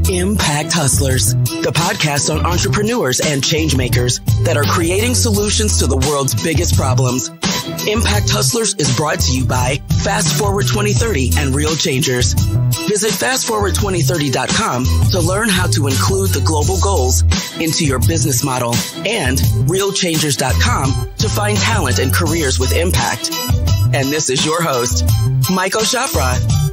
Impact Hustlers, the podcast on entrepreneurs and change makers that are creating solutions to the world's biggest problems. Impact Hustlers is brought to you by Fast Forward 2030 and Real Changers. Visit fastforward2030.com to learn how to include the global goals into your business model, and realchangers.com to find talent and careers with impact. And this is your host, Michael Shafrat.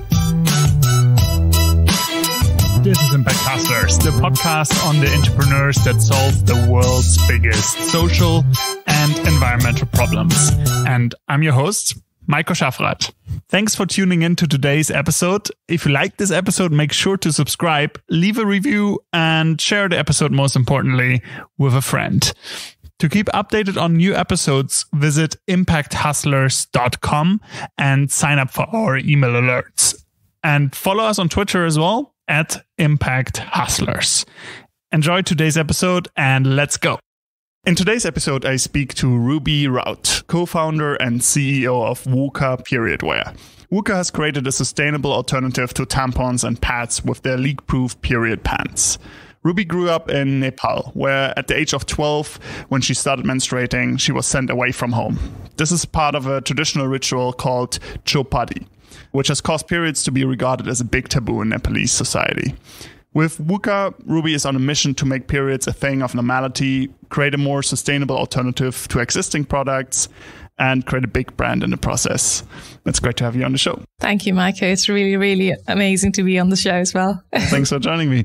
This is Impact Hustlers, the podcast on the entrepreneurs that solve the world's biggest social and environmental problems. And I'm your host, Michael Shafrat. Thanks for tuning in to today's episode. If you like this episode, make sure to subscribe, leave a review, and share the episode, most importantly, with a friend. To keep updated on new episodes, visit impacthustlers.com and sign up for our email alerts. And follow us on Twitter as well, at Impact Hustlers. Enjoy today's episode and let's go. In today's episode, I speak to Ruby Raut, co-founder and CEO of Wuka Wear. Wuka has created a sustainable alternative to tampons and pads with their leak-proof period pants. Ruby grew up in Nepal, where at the age of 12, when she started menstruating, she was sent away from home. This is part of a traditional ritual called Chaupaddi, which has caused periods to be regarded as a big taboo in Nepalese society. With Wuka, Ruby is on a mission to make periods a thing of normality, create a more sustainable alternative to existing products, and create a big brand in the process. It's great to have you on the show. Thank you, Michael. It's really, really amazing to be on the show as well. Thanks for joining me.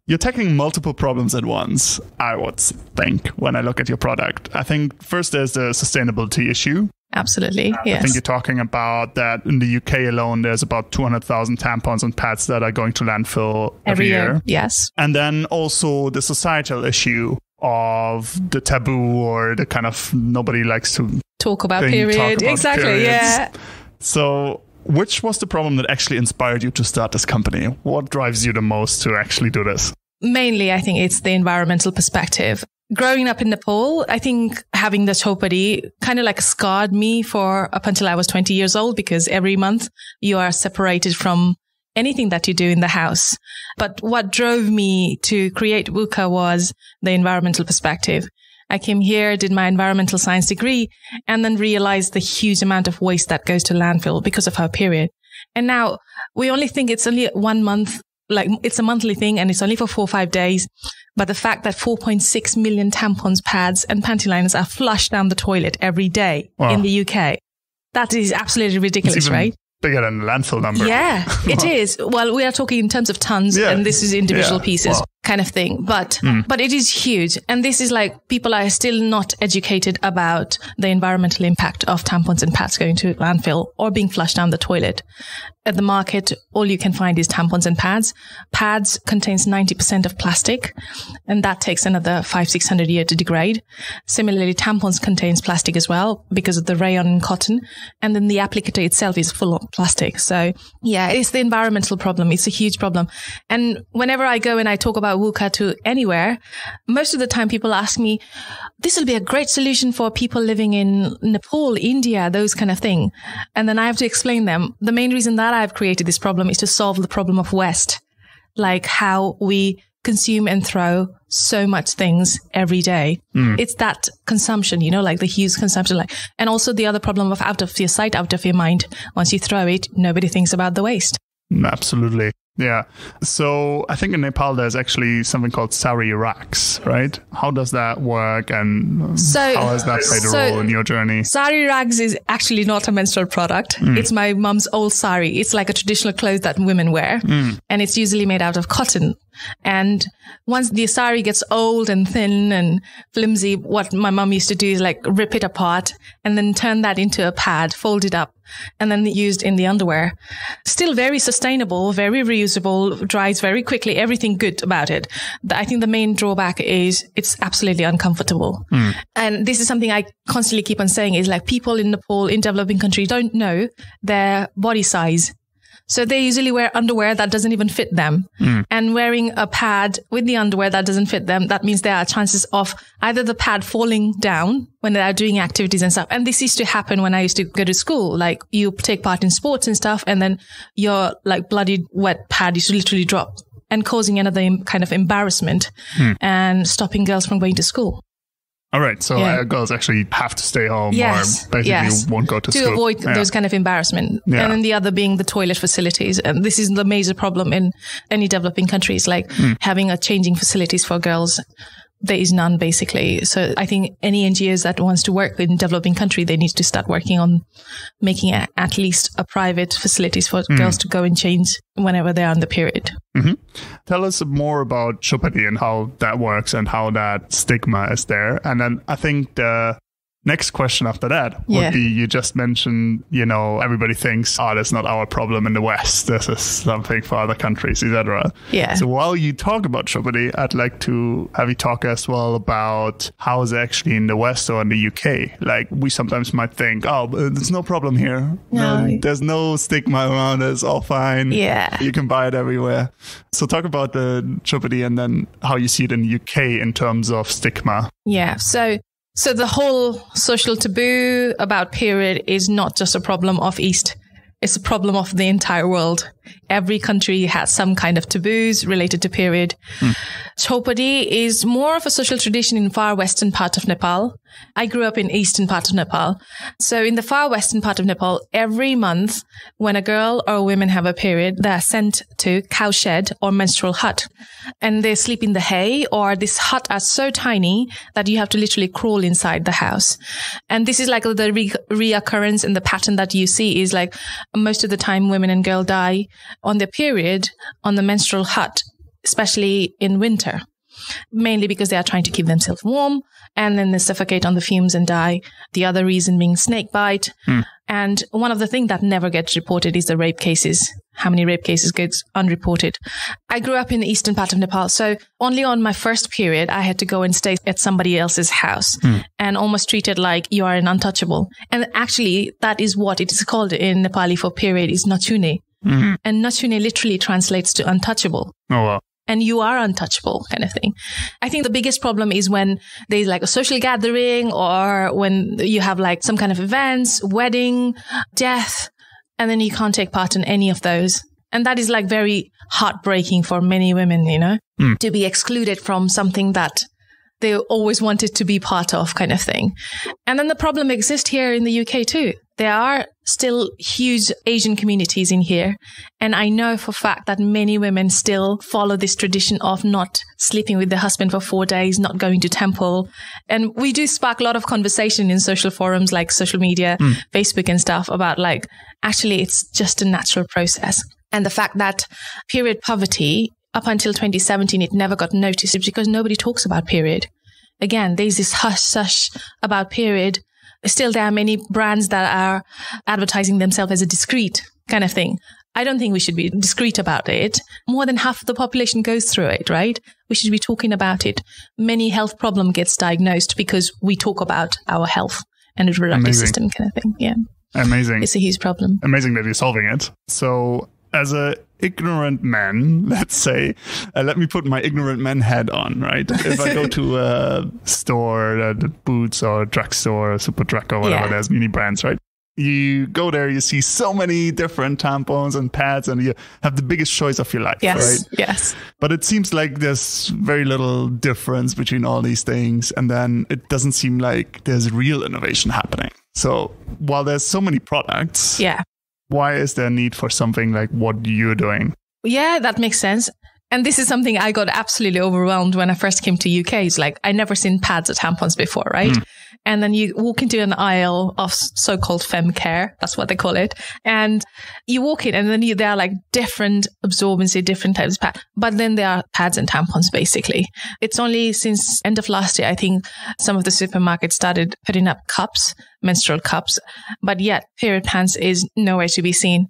You're tackling multiple problems at once, I would think, when I look at your product. I think first there's the sustainability issue. Absolutely, yes. I think you're talking about that in the UK alone, there's about 200,000 tampons and pads that are going to landfill every year. Yes. And then also the societal issue of the taboo or the kind of nobody likes to talk about period. Exactly, periods. Yeah. So which was the problem that actually inspired you to start this company? What drives you the most to actually do this? Mainly, I think it's the environmental perspective. Growing up in Nepal, I think having the Chaupaddi kind of like scarred me for up until I was 20 years old, because every month you are separated from anything that you do in the house. But what drove me to create Wuka was the environmental perspective. I came here, did my environmental science degree, and then realized the huge amount of waste that goes to landfill because of our period. And now we only think it's only 1 month, like it's a monthly thing and it's only for 4 or 5 days. But the fact that 4.6 million tampons, pads and panty liners are flushed down the toilet every day in the UK, that is absolutely ridiculous, right? Bigger than the landfill number. Yeah, it is. Well, we are talking in terms of tons and this is individual pieces kind of thing. But it is huge. And this is like people are still not educated about the environmental impact of tampons and pads going to landfill or being flushed down the toilet. At the market, all you can find is tampons and pads. Pads contains 90% of plastic, and that takes another 500-600 years to degrade. Similarly, tampons contains plastic as well because of the rayon and cotton. And then the applicator itself is full of plastic. So yeah, it's the environmental problem. It's a huge problem. And whenever I go and I talk about Wuka to anywhere, most of the time people ask me, this will be a great solution for people living in Nepal, India, those kind of thing. And then I have to explain them. The main reason that I've created this problem is to solve the problem of waste, like how we consume and throw so much things every day. It's that consumption, like the huge consumption, and also the other problem of out of your sight, out of your mind. Once you throw it, nobody thinks about the waste. Absolutely. Yeah. So I think in Nepal, there's actually something called sari racks, right? How does that work? And how has that played a role in your journey? Sari rags is actually not a menstrual product. It's my mum's old sari. It's like a traditional clothes that women wear. And it's usually made out of cotton. And once the sari gets old and thin and flimsy, what my mum used to do is like rip it apart and then turn that into a pad, fold it up, and then used in the underwear. Still very sustainable, very reusable, dries very quickly, everything good about it. I think the main drawback is it's absolutely uncomfortable. And this is something I constantly keep on saying is like people in Nepal, in developing countries, don't know their body size. So they usually wear underwear that doesn't even fit them. And wearing a pad with the underwear that doesn't fit them, that means there are chances of either the pad falling down when they are doing activities and stuff. And this used to happen when I used to go to school. Like you take part in sports and stuff, and then your like bloody wet pad used to literally drop and causing another kind of embarrassment and stopping girls from going to school. All right. So girls actually have to stay home or basically won't go to school. To avoid those kind of embarrassment. Yeah. And then the other being the toilet facilities. And this is the major problem in any developing countries, like having a changing facilities for girls. There is none, basically. So I think any NGOs that wants to work in developing country, they need to start working on making at least a private facilities for girls to go and change whenever they're on the period. Mm-hmm. Tell us more about Chaupaddi and how that works and how that stigma is there. And then I think the next question after that would be, you just mentioned, everybody thinks, that's not our problem in the West. This is something for other countries, etc. Yeah. So while you talk about Chaupaddi, I'd like to have you talk as well about how is it actually in the West or in the UK. Like, we sometimes might think, there's no problem here. No, there's no stigma around it. It's all fine. Yeah. You can buy it everywhere. So talk about the Chaupaddi and then how you see it in the UK in terms of stigma. Yeah. So the whole social taboo about period is not just a problem of East. It's a problem of the entire world. Every country has some kind of taboos related to period. Chaupaddi is more of a social tradition in far western part of Nepal. I grew up in eastern part of Nepal. So in the far western part of Nepal, every month when a girl or a woman have a period, they are sent to cowshed or menstrual hut. And they sleep in the hay, or this hut are so tiny that you have to literally crawl inside the house. And this is like the reoccurrence and the pattern that you see is like most of the time women and girls die on their period on the menstrual hut, especially in winter, mainly because they are trying to keep themselves warm, and then they suffocate on the fumes and die. The other reason being snake bite. And one of the things that never gets reported is the rape cases. How many rape cases goes unreported? I grew up in the eastern part of Nepal. So only on my first period, I had to go and stay at somebody else's house and almost treated like you are an untouchable. And actually, that is what it is called in Nepali for period, is nachune. And nachune literally translates to untouchable. Oh, wow. And you are untouchable kind of thing. I think the biggest problem is when there's like a social gathering, or when you have like some kind of events, wedding, death, and then you can't take part in any of those. And that is like very heartbreaking for many women, to be excluded from something that they always wanted to be part of kind of thing. And then the problem exists here in the UK too. There are still huge Asian communities in here. And I know for a fact that many women still follow this tradition of not sleeping with their husband for 4 days, not going to temple. And we do spark a lot of conversation in social forums like social media, Facebook and stuff about like, actually, it's just a natural process. And the fact that period poverty, up until 2017, it never got noticed because nobody talks about period. Again, there's this hush-hush about period. Still, there are many brands that are advertising themselves as a discreet kind of thing. I don't think we should be discreet about it. More than half of the population goes through it, right? We should be talking about it. Many health problem gets diagnosed because we talk about our health and reproductive system kind of thing. Yeah. Amazing. It's a huge problem. Amazing that you're solving it. So as a ignorant man, let's say, let me put my ignorant man hat on, right? If I go to a store, the Boots or drugstore or Super Drug or whatever, there's many brands, right? You go there, you see so many different tampons and pads, and you have the biggest choice of your life, right? Yes. But it seems like there's very little difference between all these things, and then it doesn't seem like there's real innovation happening. So while there's so many products, why is there a need for something like what you're doing? Yeah, that makes sense. And this is something I got absolutely overwhelmed when I first came to UK. It's like, I never seen pads or tampons before, right? And then you walk into an aisle of so-called femme care. That's what they call it. And you walk in and then there are like different absorbency, different types of pads. But then there are pads and tampons, basically. It's only since end of last year, I think some of the supermarkets started putting up cups, menstrual cups. But yet period pads is nowhere to be seen.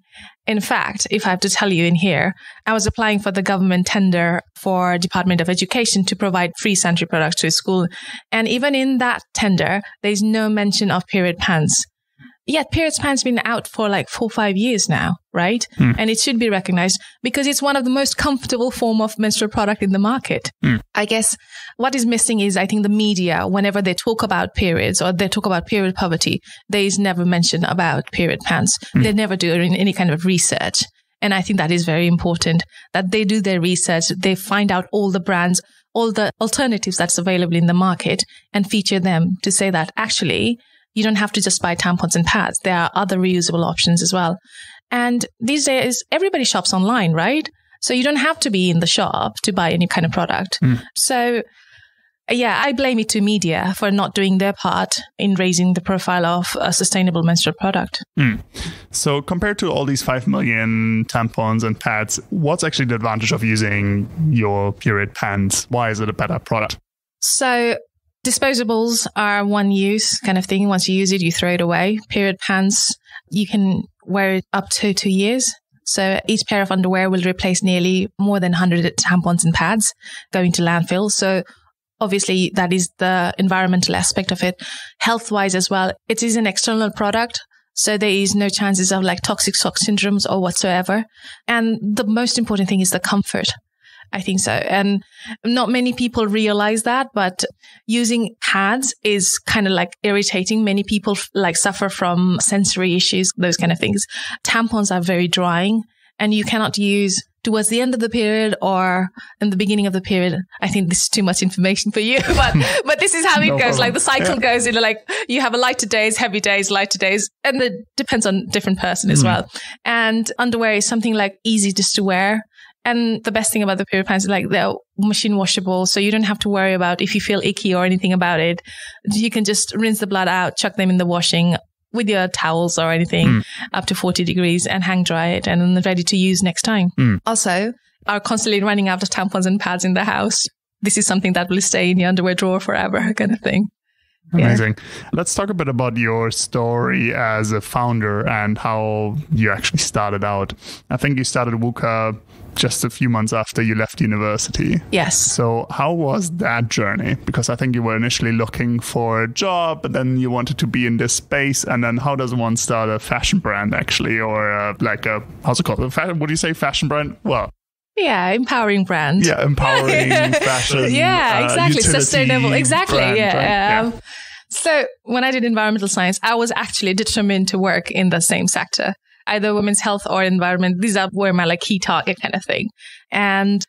In fact, if I have to tell you in here, I was applying for the government tender for Department of Education to provide free sanitary products to a school. And even in that tender, there's no mention of period pads. Yet period pads been out for like 4 or 5 years now, right? And it should be recognized because it's one of the most comfortable form of menstrual product in the market. I guess what is missing is, I think, the media, whenever they talk about periods or they talk about period poverty, there is never mention about period pads. They never do any kind of research. And I think that is very important, that they do their research, they find out all the brands, all the alternatives that's available in the market and feature them to say that actually you don't have to just buy tampons and pads. There are other reusable options as well. And these days, everybody shops online, right? So you don't have to be in the shop to buy any kind of product. So yeah, I blame it to media for not doing their part in raising the profile of a sustainable menstrual product. So compared to all these 5 million tampons and pads, what's actually the advantage of using your period pants? Why is it a better product? So disposables are one use kind of thing. Once you use it, you throw it away. Period pants, you can wear it up to 2 years. So each pair of underwear will replace nearly more than 100 tampons and pads going to landfill. So obviously, that is the environmental aspect of it. Health-wise as well, it is an external product. So there is no chances of like toxic shock syndromes or whatsoever. And the most important thing is the comfort. I think so. And not many people realize that, but using pads is kind of like irritating. Many people like suffer from sensory issues, those kind of things. Tampons are very drying and you cannot use towards the end of the period or in the beginning of the period. I think this is too much information for you, but this is how it goes. Like the cycle goes into like you have a lighter days, heavy days, lighter days, and it depends on different person as well. And underwear is something like easy just to wear. And the best thing about the period pants is like they're machine washable. So you don't have to worry about if you feel icky or anything about it. You can just rinse the blood out, chuck them in the washing with your towels or anything up to 40 degrees and hang dry it and then ready to use next time. Also, are constantly running out of tampons and pads in the house. This is something that will stay in your underwear drawer forever kind of thing. Amazing. Let's talk a bit about your story as a founder and how you actually started out. I think you started Wuka just a few months after you left university. Yes. So how was that journey? Because I think you were initially looking for a job, but then you wanted to be in this space. And then how does one start a fashion brand actually? Or like a, how's it called? What do you say? Fashion brand? Well, yeah, empowering brand. Yeah, empowering fashion. Yeah, exactly. Sustainable. Exactly. Brand, yeah. Right? So when I did environmental science, I was actually determined to work in the same sector, either women's health or environment. These were my like key target kind of thing. And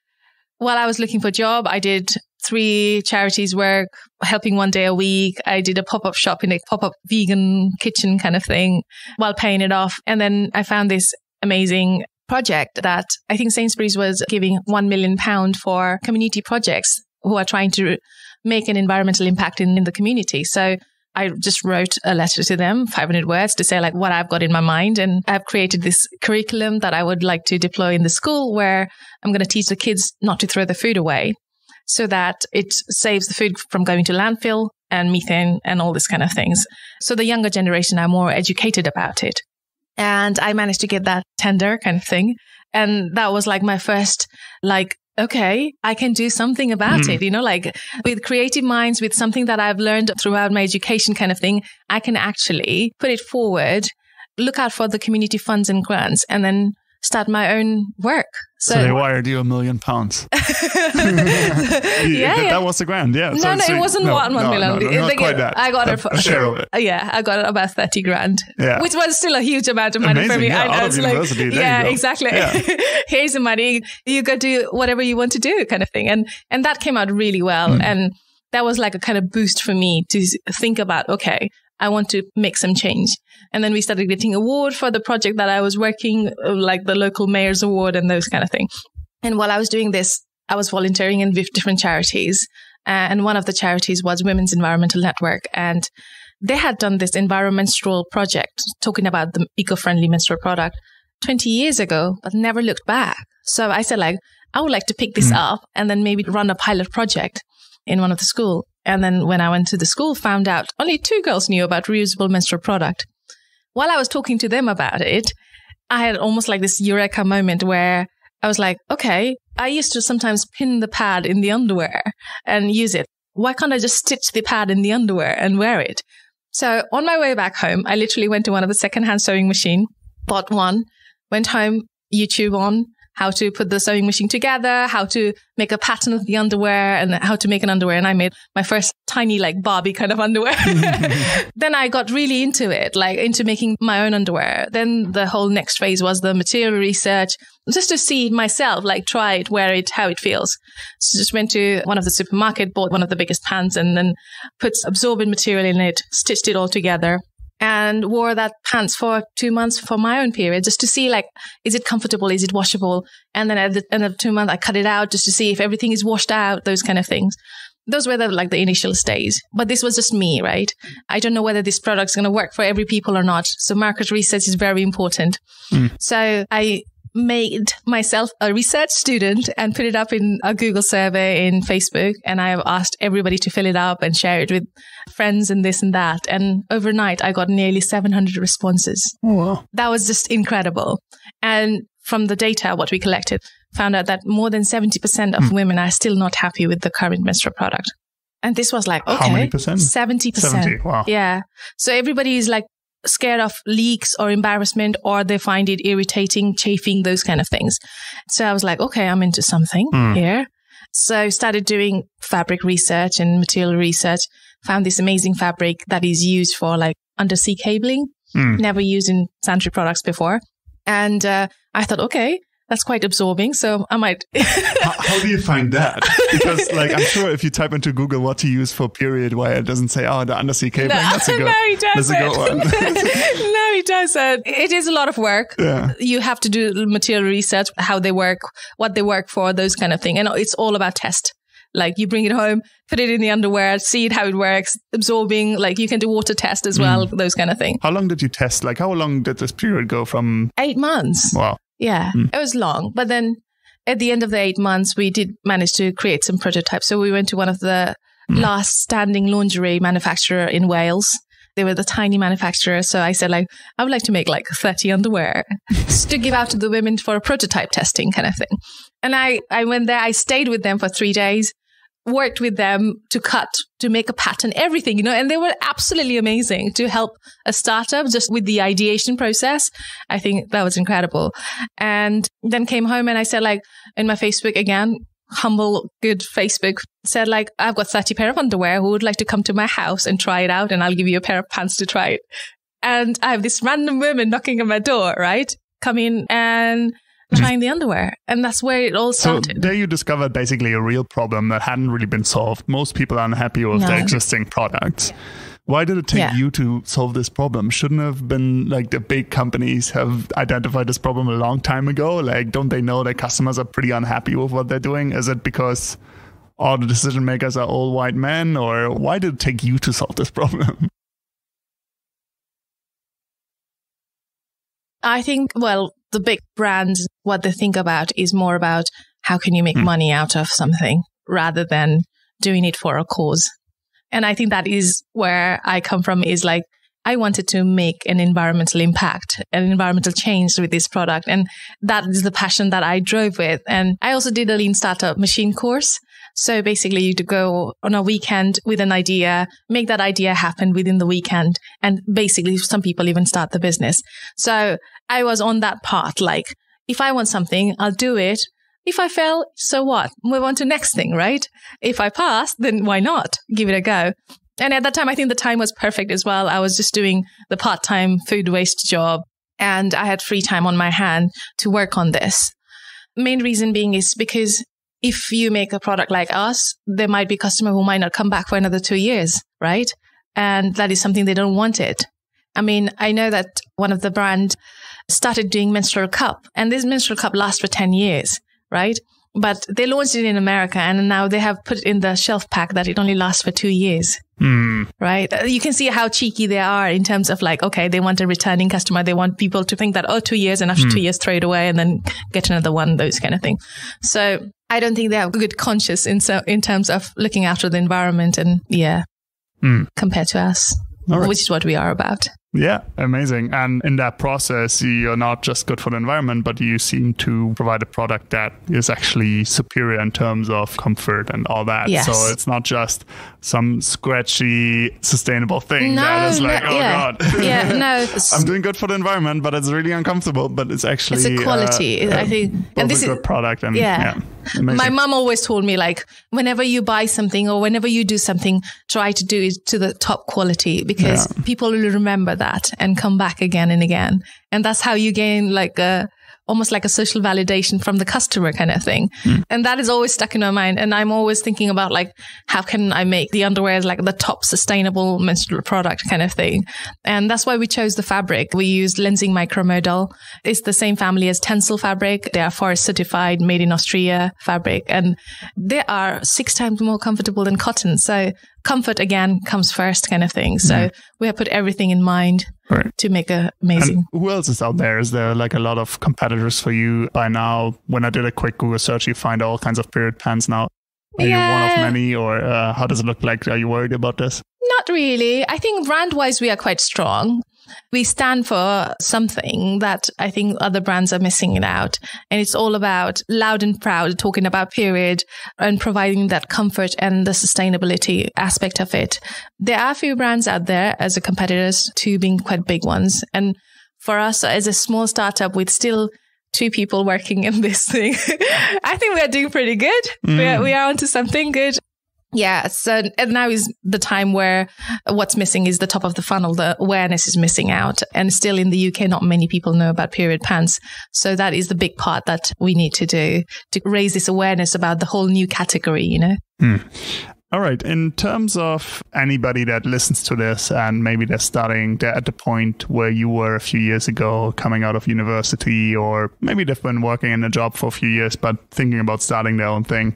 while I was looking for a job, I did 3 charities work, helping 1 day a week. I did a pop-up shop in a pop-up vegan kitchen kind of thing while paying it off. And then I found this amazing project that I think Sainsbury's was giving £1 million for community projects who are trying to make an environmental impact in the community. So I just wrote a letter to them, 500 words, to say like what I've got in my mind. And I've created this curriculum that I would like to deploy in the school where I'm going to teach the kids not to throw the food away so that it saves the food from going to landfill and methane and all this kind of things. So the younger generation are more educated about it. And I managed to get that tender kind of thing. And that was like my first, like, okay, I can do something about it, you know, like with creative minds, with something that I've learned throughout my education kind of thing, I can actually put it forward, look out for the community funds and grants, and then start my own work. So they wired you £1 million. That was the grant, yeah. No, it wasn't 1 million. Not quite that. I got it for a share of it. Yeah, I got it about 30 grand, which was still a huge amount of money for me. Yeah, I was like, yeah, exactly. Yeah. Here's the money. You go do whatever you want to do kind of thing. And that came out really well. And that was like a kind of boost for me to think about, okay, I want to make some change. And then we started getting award for the project that I was working, like the local mayor's award and those kind of things. And while I was doing this, I was volunteering in different charities. And one of the charities was Women's Environmental Network. And they had done this environmental project talking about the eco-friendly menstrual product 20 years ago, but never looked back. So I said, like, I would like to pick this up and then maybe run a pilot project in one of the school. And then when I went to the school, found out only 2 girls knew about reusable menstrual product. While I was talking to them about it, I had almost like this eureka moment where I was like, okay, I used to sometimes pin the pad in the underwear and use it. Why can't I just stitch the pad in the underwear and wear it? So on my way back home, I literally went to one of the secondhand sewing machine, bought one, went home, YouTube on, how to put the sewing machine together, how to make a pattern of the underwear, and how to make an underwear. And I made my first tiny like Barbie kind of underwear. Then I got really into it, like into making my own underwear. Then the whole next phase was the material research, just to see it myself, like try it, wear it, how it feels. So just went to one of the supermarket, bought one of the biggest pants, and then put absorbent material in it, stitched it all together, and wore that pants for 2 months for my own period, just to see like, is it comfortable? Is it washable? And then at the end of 2 months, I cut it out just to see if everything is washed out, those kind of things. Those were the initial stage. But this was just me, right? I don't know whether this product's going to work for every people or not. So market research is very important. So I made myself a research student and put it up in a Google survey in Facebook. And I have asked everybody to fill it up and share it with friends and this and that. And overnight, I got nearly 700 responses. Oh, wow. That was just incredible. And from the data, what we collected, found out that more than 70% of women are still not happy with the current menstrual product. And this was like, okay. How many percent? 70%. 70, wow. Yeah. So everybody is like scared of leaks or embarrassment, or they find it irritating, chafing, those kind of things. So I was like, okay, I'm into something here. So I started doing fabric research and material research, found this amazing fabric that is used for like undersea cabling, never used in sanitary products before. And I thought, okay, that's quite absorbing. So I might. How do you find that? Because like, I'm sure if you type into Google what to use for period wear, it doesn't say, oh, the undersea cabling. No, that's a good, no, he doesn't. That's a good one. No, he doesn't. It is a lot of work. Yeah. You have to do material research, how they work, what they work for, those kind of thing. And it's all about test. Like you bring it home, put it in the underwear, see it, how it works, absorbing, like you can do water test as well, those kind of thing. How long did you test? Like how long did this period go from? 8 months. Wow. Yeah, it was long. But then at the end of the 8 months, we did manage to create some prototypes. So we went to one of the last standing lingerie manufacturer in Wales. They were the tiny manufacturer. So I said, like, I would like to make like 30 underwear just to give out to the women for a prototype testing kind of thing. And I went there, I stayed with them for 3 days, worked with them to cut, to make a pattern, everything, you know, and they were absolutely amazing to help a startup just with the ideation process. I think that was incredible. And then came home and I said, like, in my Facebook again, humble, good Facebook, said like, I've got 30 pair of underwear. Who would like to come to my house and try it out? And I'll give you a pair of pants to try it. And I have this random woman knocking on my door, right? Come in and trying the underwear. And that's where it all started. So there you discovered basically a real problem that hadn't really been solved. Most people are unhappy with their existing products. Why did it take you to solve this problem? Shouldn't have been like the big companies have identified this problem a long time ago? Like, don't they know that customers are pretty unhappy with what they're doing? Is it because all the decision makers are all white men? Or why did it take you to solve this problem? I think, well, the big brands, what they think about is more about how can you make money out of something rather than doing it for a cause. And I think that is where I come from, is like, I wanted to make an environmental impact, an environmental change with this product. And that is the passion that I drove with. And I also did a lean startup machine course. So basically you to go on a weekend with an idea, make that idea happen within the weekend. And basically some people even start the business. So I was on that path. Like, if I want something, I'll do it. If I fail, so what? Move on to next thing, right? If I pass, then why not? Give it a go. And at that time, I think the time was perfect as well. I was just doing the part-time food waste job and I had free time on my hand to work on this. Main reason being is because if you make a product like us, there might be a customer who might not come back for another 2 years, right? And that is something they don't want it. I mean, I know that one of the brands started doing menstrual cup, and this menstrual cup lasts for 10 years, right? But they launched it in America and now they have put in the shelf pack that it only lasts for 2 years, right? You can see how cheeky they are in terms of like, okay, they want a returning customer. They want people to think that, 2 years, and after 2 years, throw it away and then get another one, those kind of thing. So I don't think they have good conscience in terms of looking after the environment and compared to us, which is what we are about. Yeah, amazing. And in that process, you're not just good for the environment, but you seem to provide a product that is actually superior in terms of comfort and all that. Yes. So it's not just some scratchy, sustainable thing that is like, God. Yeah, no. I'm doing good for the environment, but it's really uncomfortable, but it's actually... It's a quality, I think. And this is a good product. And my mom always told me, like, whenever you buy something or whenever you do something, try to do it to the top quality, because people will remember that and come back again and again. And that's how you gain like almost like a social validation from the customer kind of thing. And that is always stuck in my mind. And I'm always thinking about like, how can I make the underwear like the top sustainable menstrual product kind of thing? And that's why we chose the fabric. We used Lenzing micromodal. It's the same family as Tencel fabric. They are forest certified, made in Austria fabric. And they are 6 times more comfortable than cotton. So comfort again comes first kind of thing. So we have put everything in mind to make it amazing. And who else is out there? Is there like a lot of competitors for you by now? When I did a quick Google search, you find all kinds of period pants now. Are you one of many, or how does it look like? Are you worried about this? Not really. I think brand-wise, we are quite strong. We stand for something that I think other brands are missing it out. And it's all about loud and proud, talking about period and providing that comfort and the sustainability aspect of it. There are a few brands out there as a competitors, 2 being quite big ones. And for us as a small startup with still 2 people working in this thing, I think we are doing pretty good. We are onto something good. Yeah. So and now is the time where what's missing is the top of the funnel. The awareness is missing out. And still in the UK, not many people know about period pants. So that is the big part that we need to do to raise this awareness about the whole new category, you know? All right. In terms of anybody that listens to this and maybe they're at the point where you were a few years ago, coming out of university, or maybe they've been working in a job for a few years, but thinking about starting their own thing.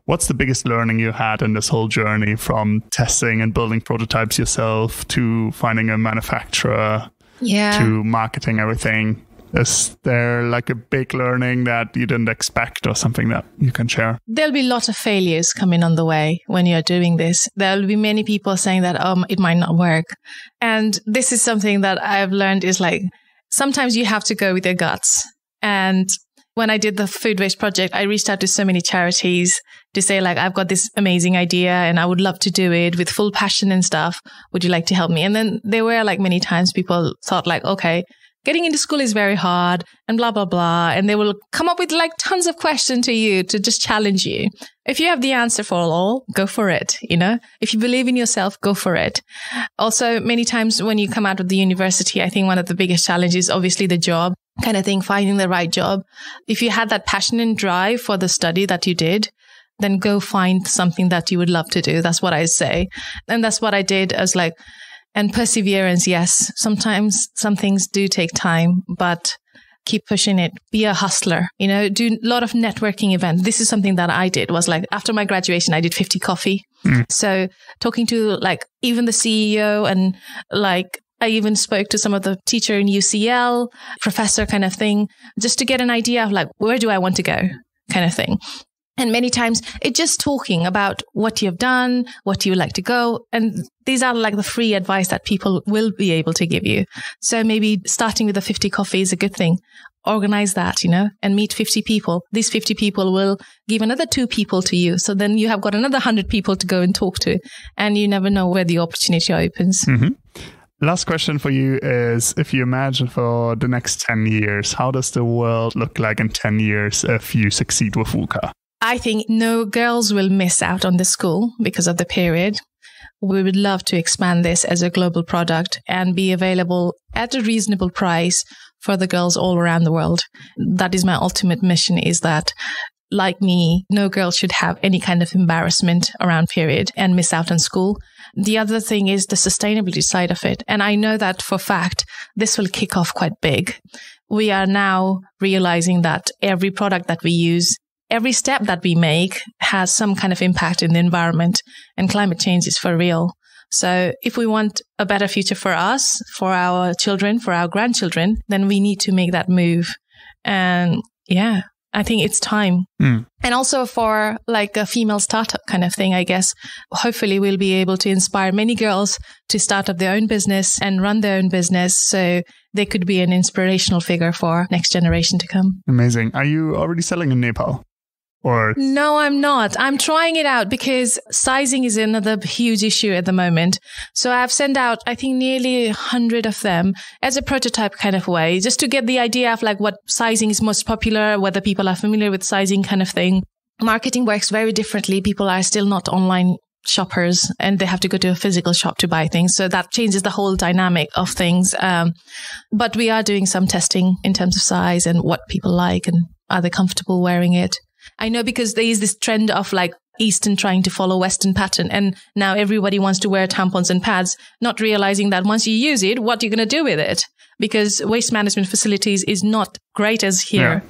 What's the biggest learning you had in this whole journey, from testing and building prototypes yourself to finding a manufacturer to marketing everything? Is there like a big learning that you didn't expect, or something that you can share? There'll be a lot of failures coming on the way when you're doing this. There'll be many people saying that, it might not work. And this is something that I've learned is like, sometimes you have to go with your guts. And when I did the food waste project, I reached out to so many charities to say like, I've got this amazing idea and I would love to do it with full passion and stuff. Would you like to help me? And then there were like many times people thought like, okay, getting into school is very hard and blah, blah, blah. And they will come up with like tons of questions to you to just challenge you. If you have the answer for all, go for it. You know, if you believe in yourself, go for it. Also, many times when you come out of the university, I think one of the biggest challenges is obviously the job kind of thing, finding the right job. If you had that passion and drive for the study that you did, then go find something that you would love to do. That's what I say. And that's what I did. I was like, and perseverance, yes. Sometimes some things do take time, but keep pushing it. Be a hustler, you know, do a lot of networking events. This is something that I did, was like after my graduation, I did 50 coffee. So talking to like even the CEO, and like I even spoke to some of the teacher in UCL, professor kind of thing, just to get an idea of like, where do I want to go kind of thing. And many times it's just talking about what you've done, what you would like to go. And these are like the free advice that people will be able to give you. So maybe starting with the 50 coffee is a good thing. Organize that, you know, and meet 50 people. These 50 people will give another 2 people to you. So then you have got another 100 people to go and talk to. And you never know where the opportunity opens. Last question for you is, if you imagine for the next 10 years, how does the world look like in 10 years if you succeed with Wuka? I think no girls will miss out on the school because of the period. We would love to expand this as a global product and be available at a reasonable price for the girls all around the world. That is my ultimate mission, is that, like me, no girl should have any kind of embarrassment around period and miss out on school. The other thing is the sustainability side of it. And I know that for a fact, this will kick off quite big. We are now realizing that every product that we use, every step that we make has some kind of impact in the environment, and climate change is for real. So if we want a better future for us, for our children, for our grandchildren, then we need to make that move. And yeah, I think it's time. And also for like a female startup kind of thing, I guess, hopefully we'll be able to inspire many girls to start up their own business and run their own business. So they could be an inspirational figure for next generation to come. Amazing. Are you already selling in Nepal? Or no, I'm not. I'm trying it out because sizing is another huge issue at the moment. So I've sent out, I think, nearly 100 of them as a prototype kind of way, just to get the idea of like what sizing is most popular, whether people are familiar with sizing kind of thing. Marketing works very differently. People are still not online shoppers and they have to go to a physical shop to buy things. So that changes the whole dynamic of things. But we are doing some testing in terms of size and what people like and are they comfortable wearing it. I know because there is this trend of like Eastern trying to follow Western pattern. And now everybody wants to wear tampons and pads, not realizing that once you use it, what you're going to do with it? Because waste management facilities is not great as here,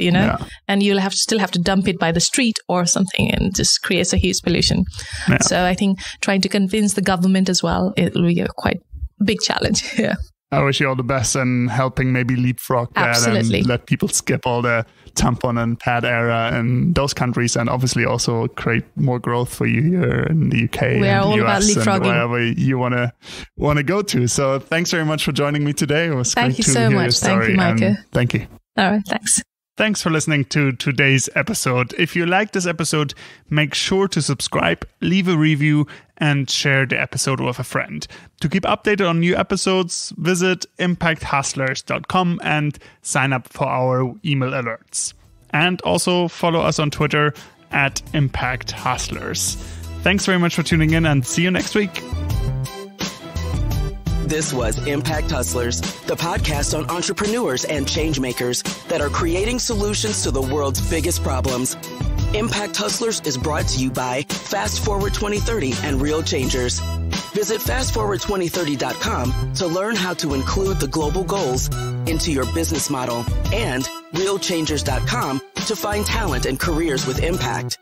and you'll still have to dump it by the street or something and just creates a huge pollution. Yeah. So I think trying to convince the government as well, it will be a quite big challenge. Yeah. I wish you all the best and helping maybe leapfrog that and let people skip all the tampon and pad era in those countries and obviously also create more growth for you here in the UK and the US and wherever you want to go to. So thanks very much for joining me today. It was great to hear your story. Thank you, Micah. Thank you. All right, thanks. Thanks for listening to today's episode. If you liked this episode, make sure to subscribe, leave a review, and share the episode with a friend. To keep updated on new episodes, visit impacthustlers.com and sign up for our email alerts. And also follow us on Twitter @impacthustlers. Thanks very much for tuning in and see you next week. This was Impact Hustlers, the podcast on entrepreneurs and change makers that are creating solutions to the world's biggest problems. Impact Hustlers is brought to you by Fast Forward 2030 and Real Changers. Visit fastforward2030.com to learn how to include the global goals into your business model and realchangers.com to find talent and careers with impact.